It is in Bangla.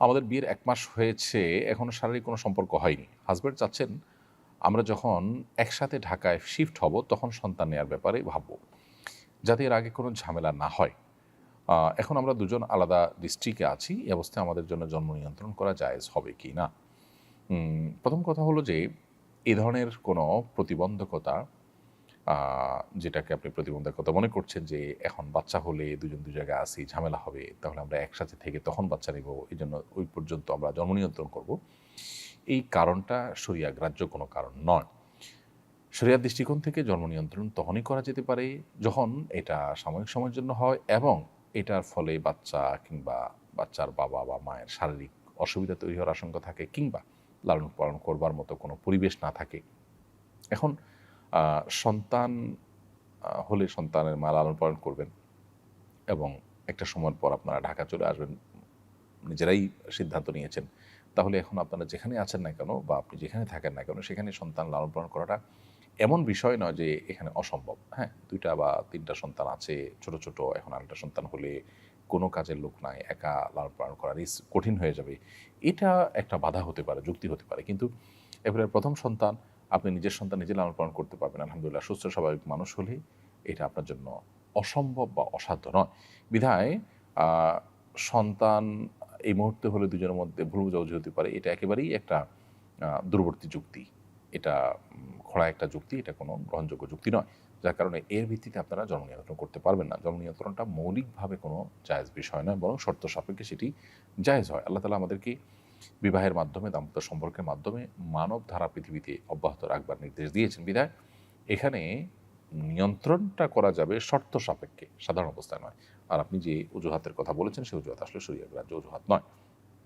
আমাদের বিয়ের ১ মাস হয়েছে, এখনো শারীরিক কোনো সম্পর্ক হয়নি। হাসব্যান্ড চাচ্ছেন আমরা যখন একসাথে ঢাকায় শিফট হব তখন সন্তান নেয়ার ব্যাপারে ভাববো। যাতে এর আগে কোনো ঝামেলা না হয়। এখন আমরা দুজন আলাদা ডিস্ট্রিক্টে আছি। এই অবস্থায় আমাদের জন্য জন্ম নিয়ন্ত্রণ করা জায়েজ হবে কিনা? ১ম কথা হলো যে এ ধরনের কোনো প্রতিবন্ধকতা আ যেটাকে আপনি প্রতিবন্ধকতা মনে করছেন যে এখন বাচ্চা হলে দুজন দু জায়গায় আছি, ঝামেলা হবে। তাহলে আমরা একসাথে থেকে তখন বাচ্চা নিব। এজন্য ওই পর্যন্ত আমরা জন্ম নিয়ন্ত্রণ করব। এই কারণটা শরিয়া গ্রাহ্য কোনো কারণ নয়। শরিয়ার দৃষ্টিকোণ থেকে জন্ম নিয়ন্ত্রণ তখনই করা যেতে পারে যখন এটা সাময়িক সময়ের জন্য হয় এবং এটার ফলে বাচ্চা কিংবা বাচ্চার বাবা বা মায়ের শারীরিক অসুবিধা তৈরি হওয়ার আশঙ্কা থাকে কিংবা লালন পালন করবার মতো কোনো পরিবেশ না থাকে। এখন সন্তান হলে সন্তানের মা লালন পালন করবেন এবং একটা সময়ের পর আপনারা ঢাকা চলে আসবেন। নিজেরাই সিদ্ধান্ত নিয়েছেন। তাহলে এখন আপনারা যেখানে আছেন না কেন বা আপনি যেখানে থাকেন না কেন সেখানে সন্তান লালন পালন করাটা এমন বিষয় নয় যে এখানে অসম্ভব। হ্যাঁ? ২ টা বা ৩ টা সন্তান আছে, ছোট, ছোট। এখন আরেকটা সন্তান হলে কোনো কাজের লোক নাই, একা লালন পালন করা কঠিন হয়ে যাবে। এটা একটা বাধা হতে পারে, যুক্তি হতে পারে। কিন্তু এবারে ১ম সন্তান, আপনি নিজের সন্তান নিজে লালন পালন করতে পারবেন আলহামদুলিল্লাহ। সুস্থ স্বাভাবিক মানুষ হলে এটা আপনার জন্য অসম্ভব বা অসাধ্য নয়। বিধায় আ সন্তান এই মুহূর্তে হলে দুজনের মধ্যে ভুল বোঝাবুঝি হতে পারে। এটা একেবারেই একটা দূরবর্তী যুক্তি। এটা খোঁড়া একটা যুক্তি, এটা কোনো গ্রহণযোগ্য যুক্তি নয়। যার কারণে এর ভিত্তিতে আপনারা জন্ম নিয়ন্ত্রণ করতে পারবেন না। জন্ম নিয়ন্ত্রণটা মৌলিকভাবে কোনো জায়েজ বিষয় নয়, বরং শর্ত সাপেক্ষে সেটি জায়েজ হয়। আল্লাহ তাআলা আমাদেরকে বিবাহের মাধ্যমে, দাম্পত্য সম্পর্কের মাধ্যমে মানব ধারা পৃথিবীতে অব্যাহত রাখবার নির্দেশ দিয়েছেন। বিধায় এখানে নিয়ন্ত্রণটা করা যাবে শর্ত সাপেক্ষে, সাধারণ অবস্থায় নয়। আর আপনি যে অজুহাতের কথা বলেছেন, সেই অজুহাত আসলে শরিয়া গ্রাহ্য অজুহাত নয়।